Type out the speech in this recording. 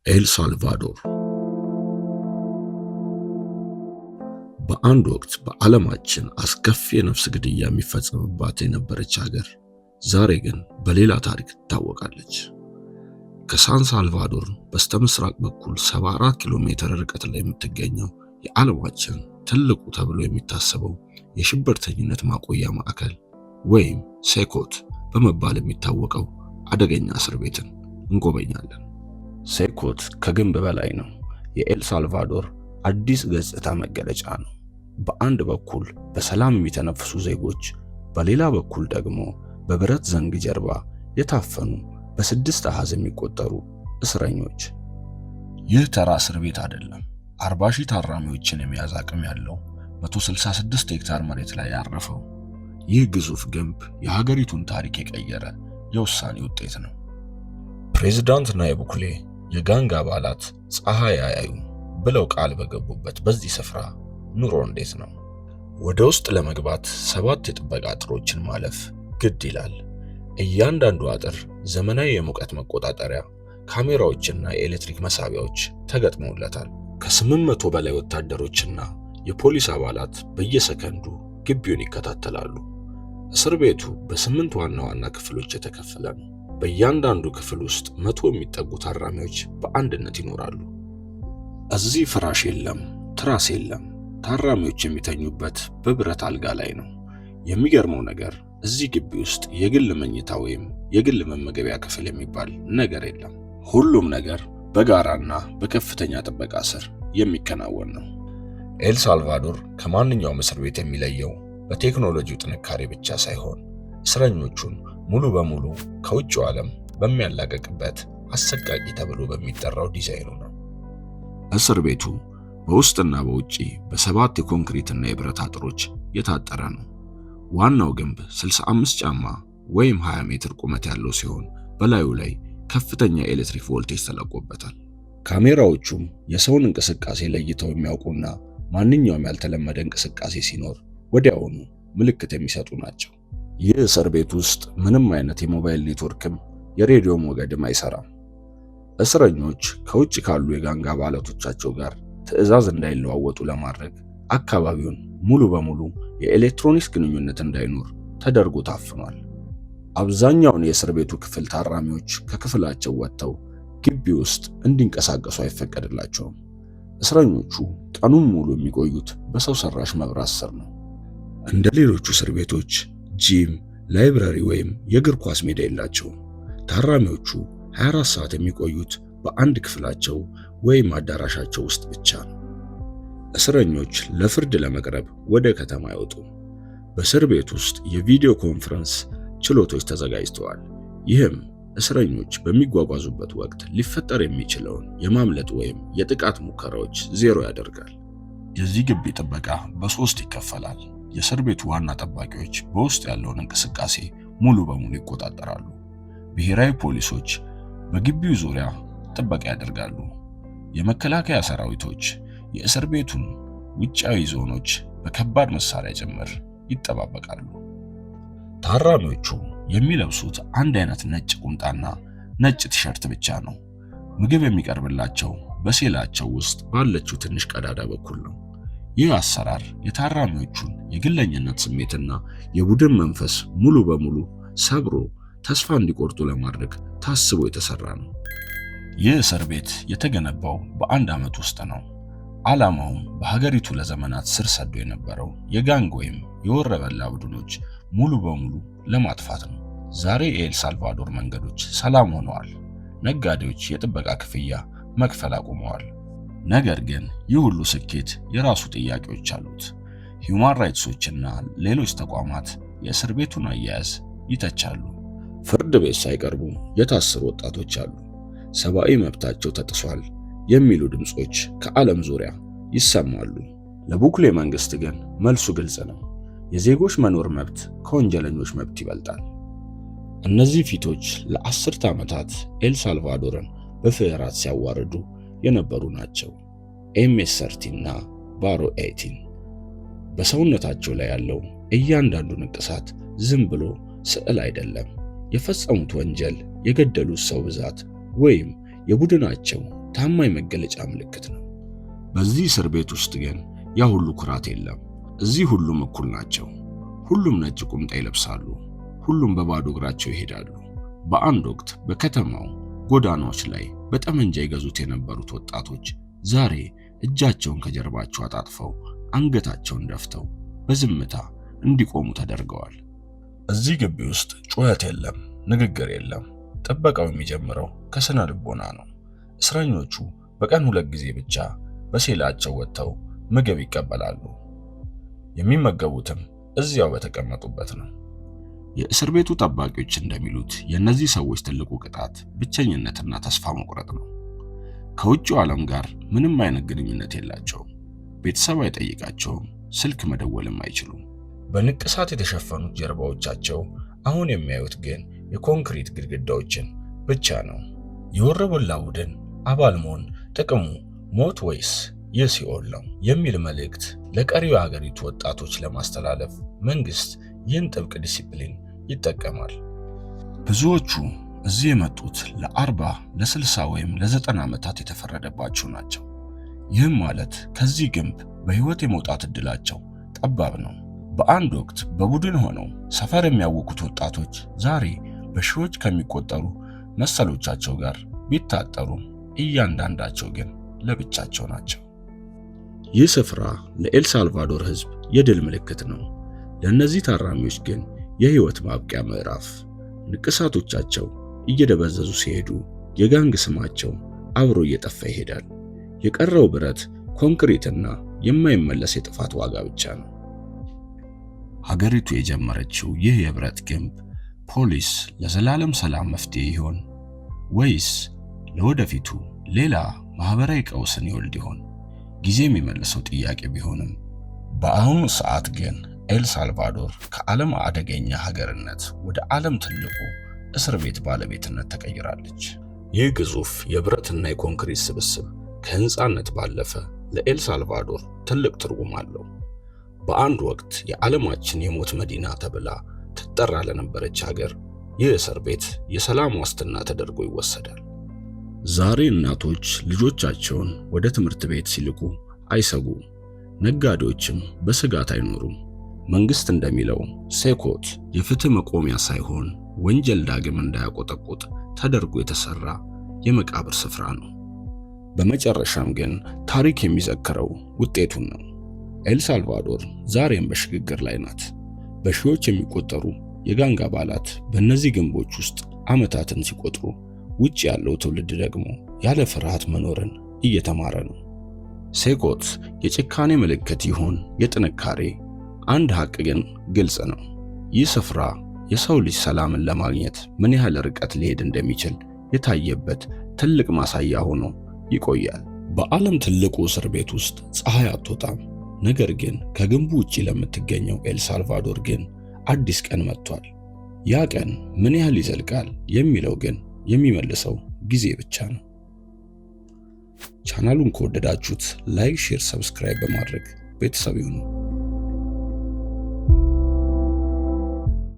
ኤል ሳልቫዶር በአንድ ወቅት በዓለማችን አስከፊ የነፍስ ግድያ የሚፈጸምባት የነበረች ሀገር ዛሬ ግን በሌላ ታሪክ ትታወቃለች። ከሳን ሳልቫዶር በስተምስራቅ በኩል 74 ኪሎ ሜትር ርቀት ላይ የምትገኘው የዓለማችን ትልቁ ተብሎ የሚታሰበው የሽብርተኝነት ማቆያ ማዕከል ወይም ሴኮት በመባል የሚታወቀው አደገኛ እስር ቤትን እንጎበኛለን። ሴኮት ከግንብ በላይ ነው። የኤል ሳልቫዶር አዲስ ገጽታ መገለጫ ነው። በአንድ በኩል በሰላም የሚተነፍሱ ዜጎች፣ በሌላ በኩል ደግሞ በብረት ዘንግ ጀርባ የታፈኑ በ6 አሃዝ የሚቆጠሩ እስረኞች። ይህ ተራ እስር ቤት አይደለም። 40,000 ታራሚዎችን የመያዝ አቅም ያለው 166 ሄክታር መሬት ላይ ያረፈው ይህ ግዙፍ ግንብ የሀገሪቱን ታሪክ የቀየረ የውሳኔ ውጤት ነው። ፕሬዝዳንት ናይብ ቡኬሌ የጋንግ አባላት ፀሐይ አያዩ ብለው ቃል በገቡበት በዚህ ስፍራ ኑሮ እንዴት ነው? ወደ ውስጥ ለመግባት 7 የጥበቃ አጥሮችን ማለፍ ግድ ይላል። እያንዳንዱ አጥር ዘመናዊ የሙቀት መቆጣጠሪያ ካሜራዎችና የኤሌክትሪክ መሳቢያዎች ተገጥመውለታል። ከ800 በላይ ወታደሮችና የፖሊስ አባላት በየሰከንዱ ግቢውን ይከታተላሉ። እስር ቤቱ በ8 ዋና ዋና ክፍሎች የተከፈለ ነው። በእያንዳንዱ ክፍል ውስጥ 100 የሚጠጉ ታራሚዎች በአንድነት ይኖራሉ። እዚህ ፍራሽ የለም፣ ትራስ የለም። ታራሚዎች የሚተኙበት በብረት አልጋ ላይ ነው። የሚገርመው ነገር እዚህ ግቢ ውስጥ የግል መኝታ ወይም የግል መመገቢያ ክፍል የሚባል ነገር የለም። ሁሉም ነገር በጋራና በከፍተኛ ጥበቃ ስር የሚከናወን ነው። ኤል ሳልቫዶር ከማንኛውም እስር ቤት የሚለየው በቴክኖሎጂው ጥንካሬ ብቻ ሳይሆን እስረኞቹን ሙሉ በሙሉ ከውጭው ዓለም በሚያላቀቅበት አሰቃቂ ተብሎ በሚጠራው ዲዛይኑ ነው። እስር ቤቱ በውስጥና በውጪ በ7 የኮንክሪትና የብረት አጥሮች የታጠረ ነው። ዋናው ግንብ 65 ጫማ ወይም 20 ሜትር ቁመት ያለው ሲሆን በላዩ ላይ ከፍተኛ የኤሌክትሪክ ቮልቴጅ ተለቆበታል። ካሜራዎቹም የሰውን እንቅስቃሴ ለይተው የሚያውቁና ማንኛውም ያልተለመደ እንቅስቃሴ ሲኖር ወዲያውኑ ምልክት የሚሰጡ ናቸው። ይህ እስር ቤት ውስጥ ምንም አይነት የሞባይል ኔትወርክም የሬዲዮ ሞገድም አይሰራም። እስረኞች ከውጭ ካሉ የጋንግ አባላቶቻቸው ጋር ትዕዛዝ እንዳይለዋወጡ ለማድረግ አካባቢውን ሙሉ በሙሉ የኤሌክትሮኒክስ ግንኙነት እንዳይኖር ተደርጎ ታፍኗል። አብዛኛውን የእስር ቤቱ ክፍል ታራሚዎች ከክፍላቸው ወጥተው ግቢ ውስጥ እንዲንቀሳቀሱ አይፈቀድላቸውም። እስረኞቹ ቀኑን ሙሉ የሚቆዩት በሰው ሰራሽ መብራት ስር ነው። እንደ ሌሎቹ እስር ቤቶች ጂም፣ ላይብረሪ ወይም የእግር ኳስ ሜዳ የላቸውም። ታራሚዎቹ 24 ሰዓት የሚቆዩት በአንድ ክፍላቸው ወይም አዳራሻቸው ውስጥ ብቻ ነው። እስረኞች ለፍርድ ለመቅረብ ወደ ከተማ አይወጡም። በእስር ቤት ውስጥ የቪዲዮ ኮንፈረንስ ችሎቶች ተዘጋጅተዋል። ይህም እስረኞች በሚጓጓዙበት ወቅት ሊፈጠር የሚችለውን የማምለጥ ወይም የጥቃት ሙከራዎች ዜሮ ያደርጋል። የዚህ ግቢ ጥበቃ በ3 ይከፈላል። የእስር ቤቱ ዋና ጠባቂዎች በውስጥ ያለውን እንቅስቃሴ ሙሉ በሙሉ ይቆጣጠራሉ። ብሔራዊ ፖሊሶች በግቢው ዙሪያ ጥበቃ ያደርጋሉ። የመከላከያ ሰራዊቶች የእስር ቤቱን ውጫዊ ዞኖች በከባድ መሳሪያ ጭምር ይጠባበቃሉ። ታራሚዎቹ የሚለብሱት አንድ አይነት ነጭ ቁምጣና ነጭ ቲሸርት ብቻ ነው። ምግብ የሚቀርብላቸው በሴላቸው ውስጥ ባለችው ትንሽ ቀዳዳ በኩል ነው። ይህ አሰራር የታራሚዎቹን የግለኝነት ስሜትና የቡድን መንፈስ ሙሉ በሙሉ ሰብሮ ተስፋ እንዲቆርጡ ለማድረግ ታስቦ የተሰራ ነው። ይህ እስር ቤት የተገነባው በ1 ዓመት ውስጥ ነው። ዓላማውም በሀገሪቱ ለዘመናት ስር ሰዶ የነበረው የጋንግ ወይም የወረበላ ቡድኖች ሙሉ በሙሉ ለማጥፋት ነው። ዛሬ የኤል ሳልቫዶር መንገዶች ሰላም ሆነዋል። ነጋዴዎች የጥበቃ ክፍያ መክፈል አቁመዋል። ነገር ግን ይህ ሁሉ ስኬት የራሱ ጥያቄዎች አሉት። ሂውማን ራይትሶችና ሌሎች ተቋማት የእስር ቤቱን አያያዝ ይተቻሉ። ፍርድ ቤት ሳይቀርቡ የታሰሩ ወጣቶች አሉ። ሰብአዊ መብታቸው ተጥሷል የሚሉ ድምጾች ከዓለም ዙሪያ ይሰማሉ። ለቡኬሌ መንግስት ግን መልሱ ግልጽ ነው። የዜጎች መኖር መብት ከወንጀለኞች መብት ይበልጣል። እነዚህ ፊቶች ለ10 ዓመታት ኤል ሳልቫዶርን በፍርሃት ሲያዋርዱ የነበሩ ናቸው። MS-13 እና ባሮ 18 በሰውነታቸው ላይ ያለው እያንዳንዱ ንቅሳት ዝም ብሎ ስዕል አይደለም። የፈጸሙት ወንጀል፣ የገደሉት ሰው ብዛት ወይም የቡድናቸው ታማኝ መገለጫ ምልክት ነው። በዚህ እስር ቤት ውስጥ ግን ያ ሁሉ ኩራት የለም። እዚህ ሁሉም እኩል ናቸው። ሁሉም ነጭ ቁምጣ ይለብሳሉ። ሁሉም በባዶ እግራቸው ይሄዳሉ። በአንድ ወቅት በከተማው ጎዳናዎች ላይ በጠመንጃ ይገዙት የነበሩት ወጣቶች ዛሬ እጃቸውን ከጀርባቸው አጣጥፈው አንገታቸውን ደፍተው በዝምታ እንዲቆሙ ተደርገዋል። እዚህ ግቢ ውስጥ ጩኸት የለም፣ ንግግር የለም። ጥበቃው የሚጀምረው ከስነ ልቦና ነው። እስረኞቹ በቀን 2 ጊዜ ብቻ በሴላቸው ወጥተው ምግብ ይቀበላሉ። የሚመገቡትም እዚያው በተቀመጡበት ነው። የእስር ቤቱ ጠባቂዎች እንደሚሉት የእነዚህ ሰዎች ትልቁ ቅጣት ብቸኝነትና ተስፋ መቁረጥ ነው። ከውጭው ዓለም ጋር ምንም አይነት ግንኙነት የላቸውም። ቤተሰብ አይጠይቃቸውም። ስልክ መደወልም አይችሉም። በንቅሳት የተሸፈኑት ጀርባዎቻቸው አሁን የሚያዩት ግን የኮንክሪት ግድግዳዎችን ብቻ ነው። የወረበላ ቡድን አባል መሆን ጥቅሙ ሞት ወይስ ይህ ሲኦል ነው የሚል መልእክት ለቀሪው የሀገሪቱ ወጣቶች ለማስተላለፍ መንግስት ይህን ጥብቅ ዲሲፕሊን ይጠቀማል። ብዙዎቹ እዚህ የመጡት ለ40 ለ60 ወይም ለ90 ዓመታት የተፈረደባቸው ናቸው። ይህም ማለት ከዚህ ግንብ በህይወት የመውጣት እድላቸው ጠባብ ነው። በአንድ ወቅት በቡድን ሆነው ሰፈር የሚያውቁት ወጣቶች ዛሬ በሺዎች ከሚቆጠሩ መሰሎቻቸው ጋር ቢታጠሩም እያንዳንዳቸው ግን ለብቻቸው ናቸው። ይህ ስፍራ ለኤል ሳልቫዶር ህዝብ የድል ምልክት ነው። ለእነዚህ ታራሚዎች ግን የህይወት ማብቂያ ምዕራፍ። ንቅሳቶቻቸው እየደበዘዙ ሲሄዱ የጋንግ ስማቸው አብሮ እየጠፋ ይሄዳል። የቀረው ብረት፣ ኮንክሪትና የማይመለስ የጥፋት ዋጋ ብቻ ነው። ሀገሪቱ የጀመረችው ይህ የብረት ግንብ ፖሊስ ለዘላለም ሰላም መፍትሄ ይሆን ወይስ ለወደፊቱ ሌላ ማህበራዊ ቀውስን ይወልድ ይሆን? ጊዜ የሚመልሰው ጥያቄ ቢሆንም በአሁኑ ሰዓት ግን ኤል ሳልቫዶር ከዓለም አደገኛ ሀገርነት ወደ ዓለም ትልቁ እስር ቤት ባለቤትነት ተቀይራለች። ይህ ግዙፍ የብረትና የኮንክሪት ስብስብ ከህንፃነት ባለፈ ለኤል ሳልቫዶር ትልቅ ትርጉም አለው። በአንድ ወቅት የዓለማችን የሞት መዲና ተብላ ትጠራ ለነበረች ሀገር ይህ እስር ቤት የሰላም ዋስትና ተደርጎ ይወሰዳል። ዛሬ እናቶች ልጆቻቸውን ወደ ትምህርት ቤት ሲልኩ አይሰጉም። ነጋዴዎችም በስጋት አይኖሩም። መንግስት እንደሚለው ሴኮት የፍትህ መቆሚያ ሳይሆን ወንጀል ዳግም እንዳያቆጠቁጥ ተደርጎ የተሰራ የመቃብር ስፍራ ነው። በመጨረሻም ግን ታሪክ የሚዘክረው ውጤቱን ነው። ኤል ሳልቫዶር ዛሬም በሽግግር ላይ ናት። በሺዎች የሚቆጠሩ የጋንግ አባላት በእነዚህ ግንቦች ውስጥ ዓመታትን ሲቆጥሩ፣ ውጭ ያለው ትውልድ ደግሞ ያለ ፍርሃት መኖርን እየተማረ ነው። ሴኮት የጭካኔ ምልክት ይሁን የጥንካሬ፣ አንድ ሀቅ ግን ግልጽ ነው። ይህ ስፍራ የሰው ልጅ ሰላምን ለማግኘት ምን ያህል ርቀት ሊሄድ እንደሚችል የታየበት ትልቅ ማሳያ ሆኖ ይቆያል። በዓለም ትልቁ እስር ቤት ውስጥ ፀሐይ አትወጣም። ነገር ግን ከግንቡ ውጪ ለምትገኘው ኤል ሳልቫዶር ግን አዲስ ቀን መጥቷል። ያ ቀን ምን ያህል ይዘልቃል የሚለው ግን የሚመልሰው ጊዜ ብቻ ነው። ቻናሉን ከወደዳችሁት ላይክ፣ ሼር፣ ሰብስክራይብ በማድረግ ቤተሰብ ይሁኑ።